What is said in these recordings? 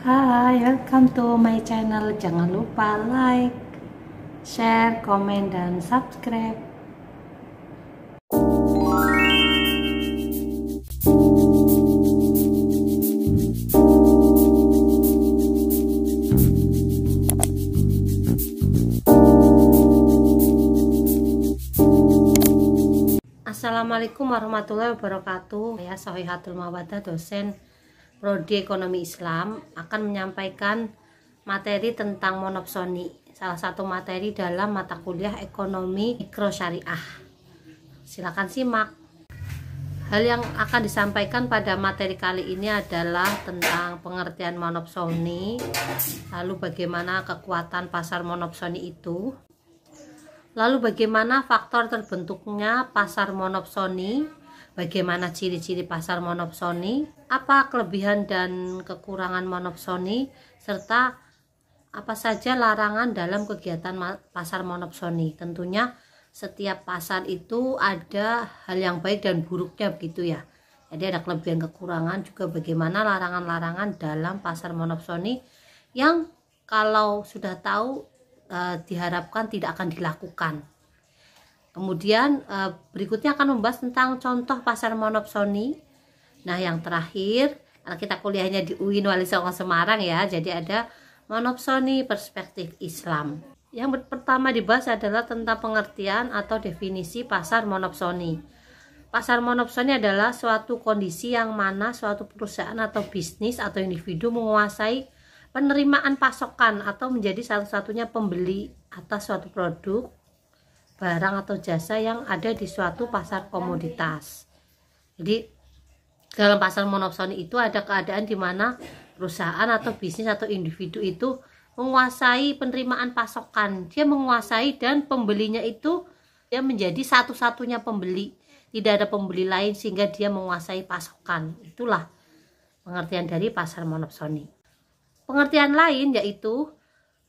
Hai, welcome to my channel. Jangan lupa like, share, komen, dan subscribe. Assalamualaikum warahmatullahi wabarakatuh. Saya Sohihatul Mawadah, dosen Prodi Ekonomi Islam, akan menyampaikan materi tentang monopsoni, salah satu materi dalam mata kuliah Ekonomi Mikro Syariah. Silakan simak. Hal yang akan disampaikan pada materi kali ini adalah tentang pengertian monopsoni, lalu bagaimana kekuatan pasar monopsoni itu, lalu bagaimana faktor terbentuknya pasar monopsoni, bagaimana ciri-ciri pasar monopsoni, apa kelebihan dan kekurangan monopsoni, serta apa saja larangan dalam kegiatan pasar monopsoni. Tentunya setiap pasar itu ada hal yang baik dan buruknya, begitu ya. Jadi ada kelebihan kekurangan, juga bagaimana larangan-larangan dalam pasar monopsoni yang kalau sudah tahu diharapkan tidak akan dilakukan. Kemudian berikutnya akan membahas tentang contoh pasar monopsoni. Nah, yang terakhir, karena kita kuliahnya di UIN Wali Songo Semarang ya, jadi ada monopsoni perspektif Islam. Yang pertama dibahas adalah tentang pengertian atau definisi pasar monopsoni. Pasar monopsoni adalah suatu kondisi yang mana suatu perusahaan atau bisnis atau individu menguasai penerimaan pasokan atau menjadi satu-satunya pembeli atas suatu produk, barang atau jasa yang ada di suatu pasar komoditas. Jadi dalam pasar monopsoni itu ada keadaan di mana perusahaan atau bisnis atau individu itu menguasai penerimaan pasokan. Dia menguasai dan pembelinya itu dia menjadi satu-satunya pembeli. Tidak ada pembeli lain sehingga dia menguasai pasokan. Itulah pengertian dari pasar monopsoni. Pengertian lain yaitu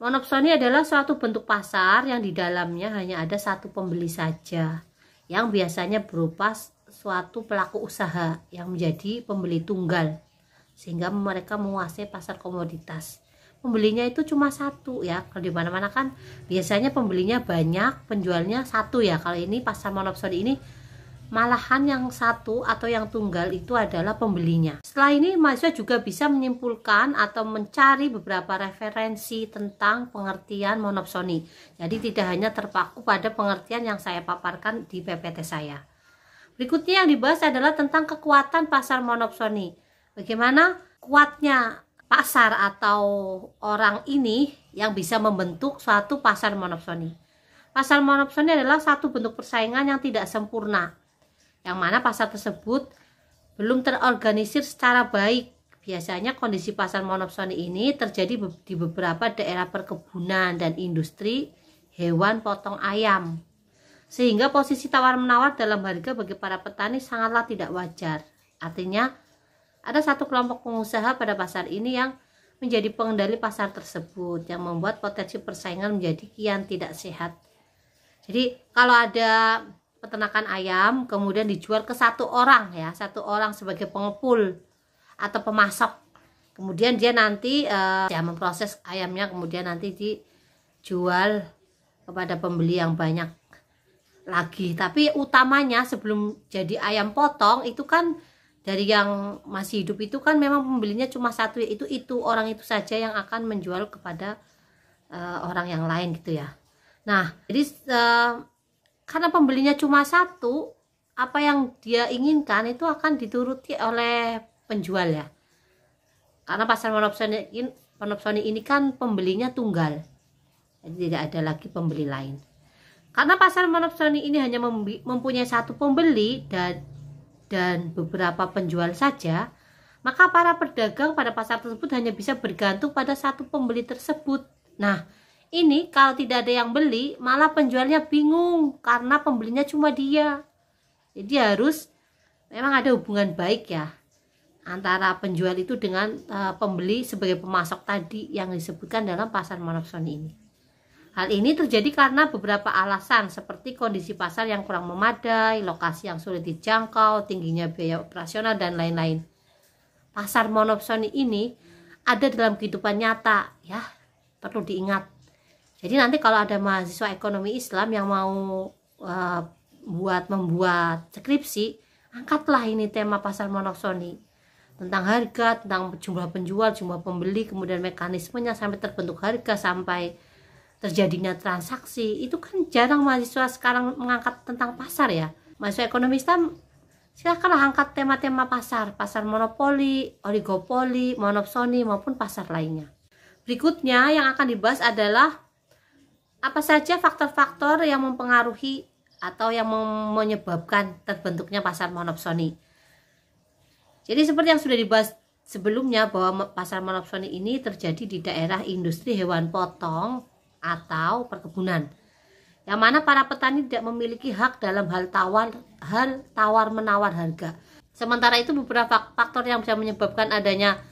monopsoni adalah suatu bentuk pasar yang di dalamnya hanya ada satu pembeli saja, yang biasanya berupa suatu pelaku usaha yang menjadi pembeli tunggal, sehingga mereka menguasai pasar komoditas. Pembelinya itu cuma satu ya. Kalau di mana-mana kan biasanya pembelinya banyak, penjualnya satu ya. Kalau ini pasar monopsoni ini malahan yang satu atau yang tunggal itu adalah pembelinya. Setelah ini mahasiswa juga bisa menyimpulkan atau mencari beberapa referensi tentang pengertian monopsoni. Jadi tidak hanya terpaku pada pengertian yang saya paparkan di PPT saya. Berikutnya yang dibahas adalah tentang kekuatan pasar monopsoni. Bagaimana kuatnya pasar atau orang ini yang bisa membentuk suatu pasar monopsoni. Pasar monopsoni adalah satu bentuk persaingan yang tidak sempurna, yang mana pasar tersebut belum terorganisir secara baik. Biasanya kondisi pasar monopsoni ini terjadi di beberapa daerah perkebunan dan industri hewan potong ayam, sehingga posisi tawar-menawar dalam harga bagi para petani sangatlah tidak wajar. Artinya ada satu kelompok pengusaha pada pasar ini yang menjadi pengendali pasar tersebut, yang membuat potensi persaingan menjadi kian tidak sehat. Jadi kalau ada peternakan ayam kemudian dijual ke satu orang ya, satu orang sebagai pengepul atau pemasok, kemudian dia nanti memproses ayamnya, kemudian nanti dijual kepada pembeli yang banyak lagi. Tapi utamanya sebelum jadi ayam potong itu kan dari yang masih hidup itu kan memang pembelinya cuma satu, yaitu orang itu saja yang akan menjual kepada orang yang lain gitu ya. Nah, jadi karena pembelinya cuma satu, apa yang dia inginkan itu akan dituruti oleh penjual ya. Karena pasar monopsoni ini kan pembelinya tunggal, jadi tidak ada lagi pembeli lain. Karena pasar monopsoni ini hanya mempunyai satu pembeli dan beberapa penjual saja, maka para pedagang pada pasar tersebut hanya bisa bergantung pada satu pembeli tersebut. Nah, ini kalau tidak ada yang beli, malah penjualnya bingung karena pembelinya cuma dia. Jadi harus memang ada hubungan baik ya antara penjual itu dengan pembeli sebagai pemasok tadi yang disebutkan dalam pasar monopsoni ini. Hal ini terjadi karena beberapa alasan seperti kondisi pasar yang kurang memadai, lokasi yang sulit dijangkau, tingginya biaya operasional, dan lain-lain. Pasar monopsoni ini ada dalam kehidupan nyata ya, perlu diingat. Jadi nanti kalau ada mahasiswa ekonomi Islam yang mau membuat skripsi, angkatlah ini tema pasar monoksoni, tentang harga, tentang jumlah penjual, jumlah pembeli, kemudian mekanismenya sampai terbentuk harga, sampai terjadinya transaksi. Itu kan jarang mahasiswa sekarang mengangkat tentang pasar ya. Mahasiswa ekonomi Islam silakanlah angkat tema-tema pasar monopoli, oligopoli, monopsoni maupun pasar lainnya. Berikutnya yang akan dibahas adalah apa saja faktor-faktor yang mempengaruhi atau yang menyebabkan terbentuknya pasar monopsoni. Jadi seperti yang sudah dibahas sebelumnya, bahwa pasar monopsoni ini terjadi di daerah industri hewan potong atau perkebunan, yang mana para petani tidak memiliki hak dalam hal tawar-menawar harga. Sementara itu beberapa faktor yang bisa menyebabkan adanya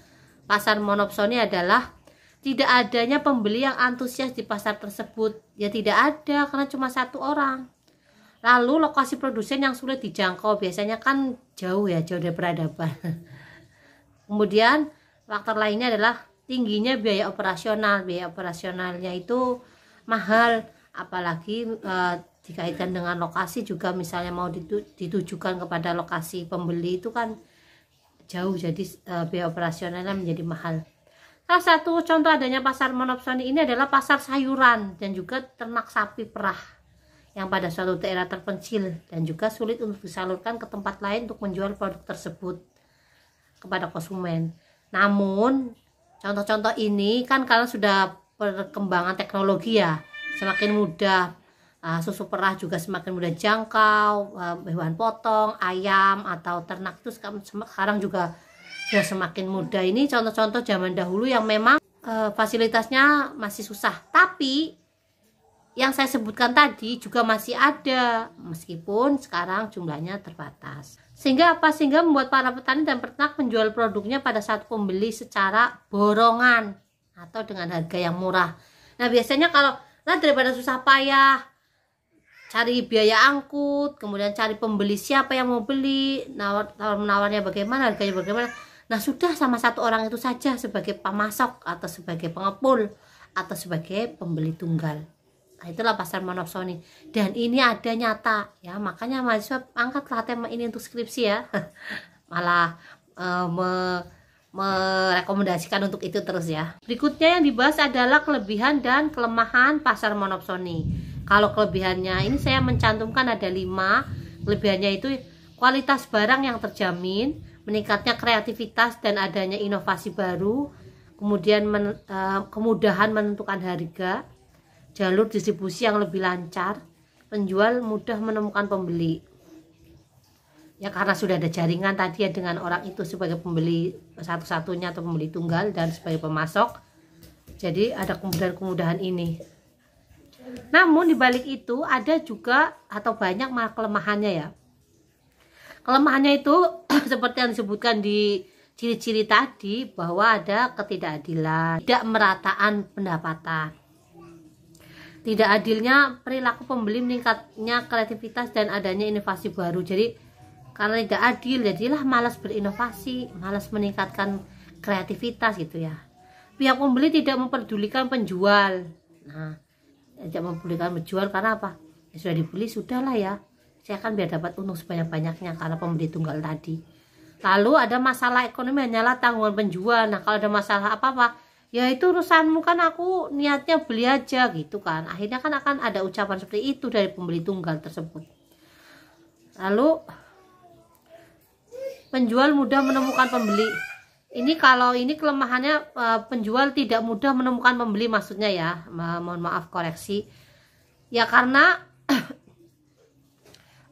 pasar monopsoni adalah tidak adanya pembeli yang antusias di pasar tersebut. Ya tidak ada, karena cuma satu orang. Lalu lokasi produsen yang sulit dijangkau, biasanya kan jauh dari peradaban. Kemudian faktor lainnya adalah tingginya biaya operasional. Biaya operasionalnya itu mahal, apalagi dikaitkan dengan lokasi juga, misalnya mau ditujukan kepada lokasi pembeli itu kan jauh, jadi biaya operasionalnya menjadi mahal. Salah satu contoh adanya pasar monopsoni ini adalah pasar sayuran dan juga ternak sapi perah yang pada suatu daerah terpencil dan juga sulit untuk disalurkan ke tempat lain untuk menjual produk tersebut kepada konsumen. Namun contoh-contoh ini kan karena sudah perkembangan teknologi ya, semakin mudah, susu perah juga semakin mudah jangkau, hewan potong, ayam atau ternak itu sekarang juga sudah semakin mudah. Ini contoh-contoh zaman dahulu yang memang fasilitasnya masih susah, tapi yang saya sebutkan tadi juga masih ada, meskipun sekarang jumlahnya terbatas. Sehingga membuat para petani dan peternak menjual produknya pada satu pembeli secara borongan atau dengan harga yang murah. Nah biasanya kalau daripada susah payah cari biaya angkut, kemudian cari pembeli siapa yang mau beli, menawarnya bagaimana, harganya bagaimana, nah sudah sama satu orang itu saja sebagai pemasok atau sebagai pengepul atau sebagai pembeli tunggal. Nah, itulah pasar monopsoni, dan ini ada nyata ya, makanya mahasiswa angkatlah tema ini untuk skripsi ya. Malah merekomendasikan untuk itu terus ya. Berikutnya yang dibahas adalah kelebihan dan kelemahan pasar monopsoni. Kalau kelebihannya ini saya mencantumkan ada 5. Kelebihannya itu kualitas barang yang terjamin, meningkatnya kreativitas dan adanya inovasi baru, kemudian kemudahan menentukan harga, jalur distribusi yang lebih lancar, penjual mudah menemukan pembeli. Ya karena sudah ada jaringan tadi ya, dengan orang itu sebagai pembeli satu-satunya atau pembeli tunggal dan sebagai pemasok. Jadi ada kemudahan-kemudahan ini. Namun dibalik itu ada juga atau banyak malah kelemahannya ya. Kelemahannya itu seperti yang disebutkan di ciri-ciri tadi, bahwa ada ketidakadilan, tidak merataan pendapatan, tidak adilnya perilaku pembeli, meningkatnya kreativitas dan adanya inovasi baru. Jadi karena tidak adil, jadilah malas berinovasi, malas meningkatkan kreativitas gitu ya. Pihak pembeli tidak memperdulikan penjual. Nah, tidak memperdulikan penjual karena apa? Ya sudah dibeli, sudahlah ya, saya kan biar dapat untung sebanyak-banyaknya karena pembeli tunggal tadi. Lalu ada masalah ekonomi, hanyalah tanggungan penjual. Nah kalau ada masalah apa-apa, ya itu urusanmu, kan aku niatnya beli aja gitu kan. Akhirnya kan akan ada ucapan seperti itu dari pembeli tunggal tersebut. Lalu penjual mudah menemukan pembeli. Ini kalau ini kelemahannya, penjual tidak mudah menemukan pembeli maksudnya ya. Mohon maaf koreksi. Ya karena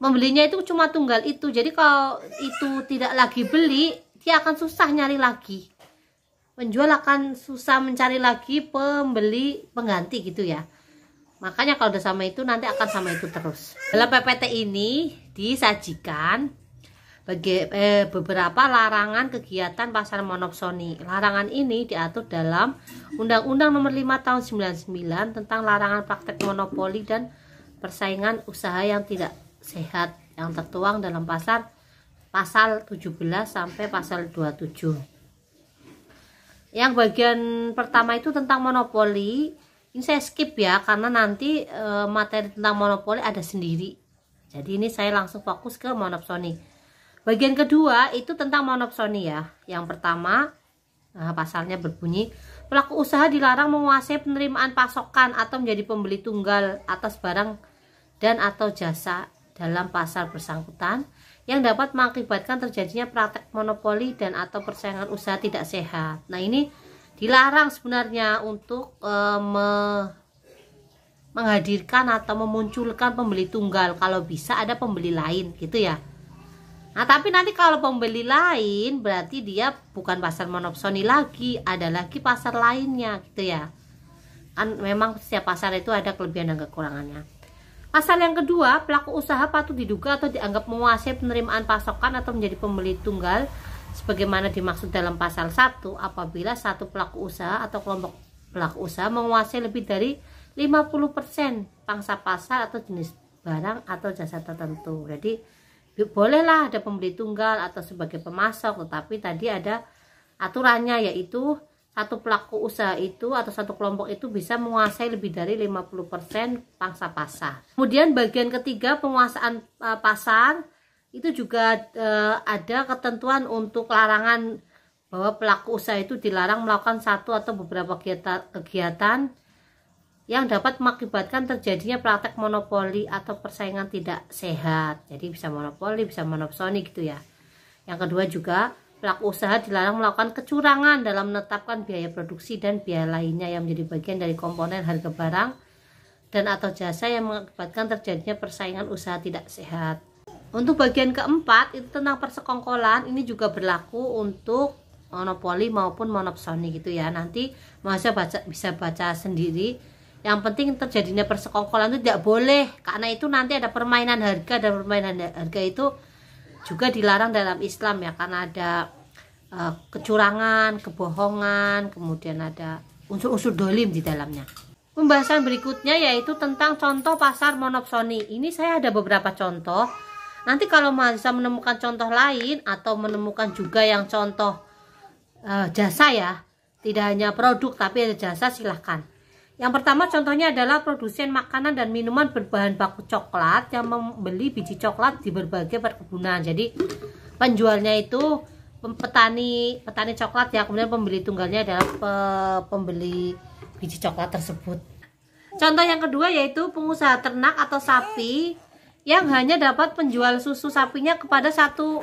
membelinya itu cuma tunggal itu. Jadi kalau itu tidak lagi beli, dia akan susah nyari lagi. Penjual akan susah mencari lagi pembeli pengganti gitu ya. Makanya kalau udah sama itu nanti akan sama itu terus. Dalam PPT ini disajikan beberapa larangan kegiatan pasar monopsoni. Larangan ini diatur dalam Undang-Undang Nomor 5 Tahun 99 tentang larangan praktek monopoli dan persaingan usaha yang tidak sehat, yang tertuang dalam pasal 17 sampai pasal 27. Yang bagian pertama itu tentang monopoli. Ini saya skip ya, karena nanti materi tentang monopoli ada sendiri. Jadi ini saya langsung fokus ke monopsoni. Bagian kedua itu tentang monopsoni ya. Yang pertama, pasalnya berbunyi, pelaku usaha dilarang menguasai penerimaan pasokan atau menjadi pembeli tunggal atas barang dan atau jasa dalam pasar bersangkutan yang dapat mengakibatkan terjadinya praktek monopoli dan atau persaingan usaha tidak sehat. Nah, ini dilarang sebenarnya untuk menghadirkan atau memunculkan pembeli tunggal. Kalau bisa ada pembeli lain gitu ya. Nah, tapi nanti kalau pembeli lain berarti dia bukan pasar monopsoni lagi, ada lagi pasar lainnya gitu ya. Kan memang setiap pasar itu ada kelebihan dan kekurangannya. Pasal yang kedua, pelaku usaha patut diduga atau dianggap menguasai penerimaan pasokan atau menjadi pembeli tunggal sebagaimana dimaksud dalam pasal 1 apabila satu pelaku usaha atau kelompok pelaku usaha menguasai lebih dari 50% pangsa pasar atau jenis barang atau jasa tertentu. Jadi bolehlah ada pembeli tunggal atau sebagai pemasok, tetapi tadi ada aturannya, yaitu satu pelaku usaha itu atau satu kelompok itu bisa menguasai lebih dari 50% pangsa pasar. Kemudian bagian ketiga, penguasaan pasar, itu juga ada ketentuan untuk larangan bahwa pelaku usaha itu dilarang melakukan satu atau beberapa kegiatan yang dapat mengakibatkan terjadinya praktek monopoli atau persaingan tidak sehat. Jadi bisa monopoli, bisa monopsoni gitu ya. Yang kedua juga, pelaku usaha dilarang melakukan kecurangan dalam menetapkan biaya produksi dan biaya lainnya yang menjadi bagian dari komponen harga barang dan atau jasa yang mengakibatkan terjadinya persaingan usaha tidak sehat. Untuk bagian keempat itu tentang persekongkolan, ini juga berlaku untuk monopoli maupun monopsoni gitu ya. Nanti bisa baca sendiri. Yang penting terjadinya persekongkolan itu tidak boleh, karena itu nanti ada permainan harga, dan permainan harga itu juga dilarang dalam Islam ya, karena ada kecurangan, kebohongan, kemudian ada unsur-unsur dolim di dalamnya. Pembahasan berikutnya yaitu tentang contoh pasar monopsoni. Ini saya ada beberapa contoh. Nanti kalau mahasiswa menemukan contoh lain atau menemukan juga yang contoh jasa ya, tidak hanya produk tapi ada jasa, silahkan. Yang pertama contohnya adalah produsen makanan dan minuman berbahan baku coklat yang membeli biji coklat di berbagai perkebunan. Jadi penjualnya itu petani coklat ya, kemudian pembeli tunggalnya adalah pembeli biji coklat tersebut. Contoh yang kedua yaitu pengusaha ternak atau sapi yang hanya dapat penjual susu sapinya kepada satu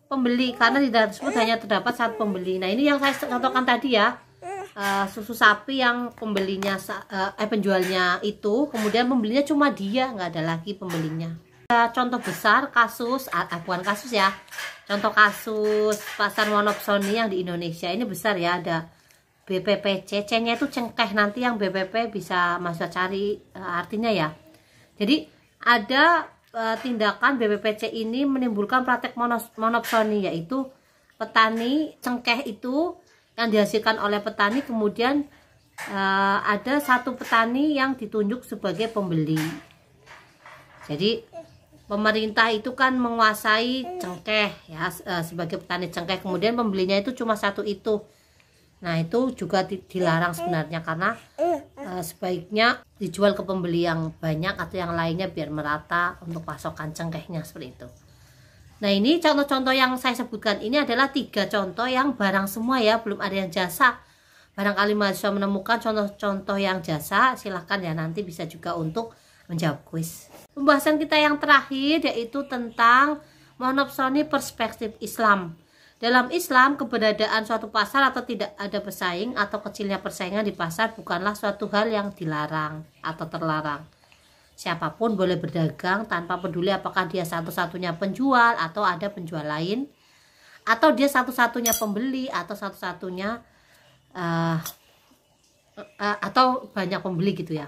pembeli, karena di dalam tersebut hanya terdapat satu pembeli. Nah, ini yang saya contohkan tadi ya. Susu sapi yang pembelinya penjualnya itu, kemudian pembelinya cuma dia, nggak ada lagi pembelinya. Contoh besar kasus bukan kasus ya, contoh kasus pasar monopsoni yang di Indonesia ini besar ya. Ada BPPC, C-nya itu cengkeh, nanti yang BPP bisa masuk cari artinya ya. Jadi ada tindakan BPPC ini menimbulkan praktek monopsoni, yaitu petani cengkeh itu yang dihasilkan oleh petani, kemudian ada satu petani yang ditunjuk sebagai pembeli. Jadi pemerintah itu kan menguasai cengkeh ya, sebagai petani cengkeh, kemudian pembelinya itu cuma satu itu. Nah, itu juga dilarang sebenarnya, karena sebaiknya dijual ke pembeli yang banyak atau yang lainnya biar merata untuk pasokan cengkehnya, seperti itu. Nah, ini contoh-contoh yang saya sebutkan ini adalah 3 contoh yang barang semua ya, belum ada yang jasa. Barangkali mahasiswa menemukan contoh-contoh yang jasa, silahkan ya, nanti bisa juga untuk menjawab kuis. Pembahasan kita yang terakhir yaitu tentang monopsoni perspektif Islam. Dalam Islam, keberadaan suatu pasar atau tidak ada pesaing atau kecilnya persaingan di pasar bukanlah suatu hal yang dilarang atau terlarang. Siapapun boleh berdagang tanpa peduli apakah dia satu-satunya penjual atau ada penjual lain, atau dia satu-satunya pembeli atau satu-satunya atau banyak pembeli gitu ya.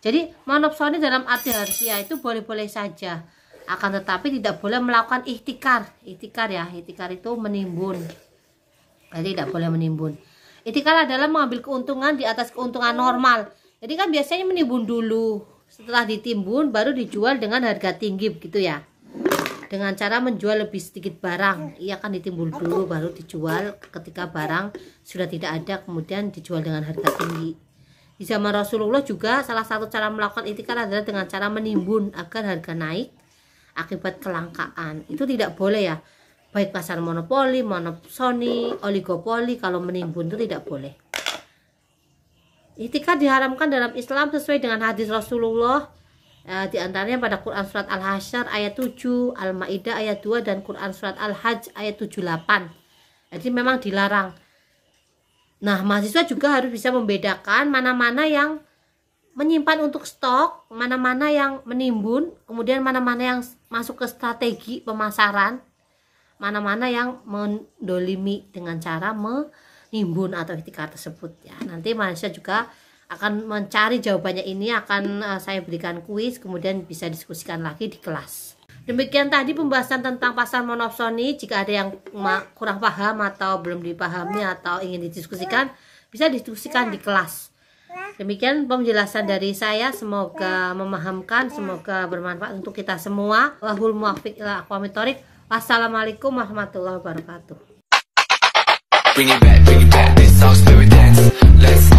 Jadi monopsoni dalam arti harfiah itu boleh-boleh saja, akan tetapi tidak boleh melakukan ihtikar. Ihtikar ya, ihtikar itu menimbun. Jadi tidak boleh menimbun. Ihtikar adalah mengambil keuntungan di atas keuntungan normal. Jadi kan biasanya menimbun dulu, setelah ditimbun baru dijual dengan harga tinggi begitu ya. dengan cara menjual lebih sedikit barang. Ia akan ditimbun dulu baru dijual. Ketika barang sudah tidak ada, kemudian dijual dengan harga tinggi. Di zaman Rasulullah juga salah satu cara melakukan itikar adalah dengan cara menimbun agar harga naik akibat kelangkaan. Itu tidak boleh ya, baik pasar monopoli, monopsoni, oligopoli. Kalau menimbun itu tidak boleh. Itikar diharamkan dalam Islam sesuai dengan hadis Rasulullah, di antaranya pada Quran surat Al-Hasyr ayat 7, Al-Maidah ayat 2, dan Quran surat Al-Hajj ayat 78. Jadi memang dilarang. Nah, mahasiswa juga harus bisa membedakan mana-mana yang menyimpan untuk stok, mana-mana yang menimbun, kemudian mana-mana yang masuk ke strategi pemasaran, mana-mana yang mendolimi dengan cara menimbun atau itikar tersebut ya. Nanti mahasiswa juga akan mencari jawabannya, ini akan saya berikan kuis, kemudian bisa diskusikan lagi di kelas. Demikian tadi pembahasan tentang pasar monopsoni. Jika ada yang kurang paham atau belum dipahami atau ingin didiskusikan, bisa diskusikan di kelas. Demikian penjelasan dari saya, semoga memahamkan, semoga bermanfaat untuk kita semua. Wallahul muwaffiq ila aqwamit thoriq. Wassalamualaikum warahmatullahi wabarakatuh. Bring it back, this song's dance. Let's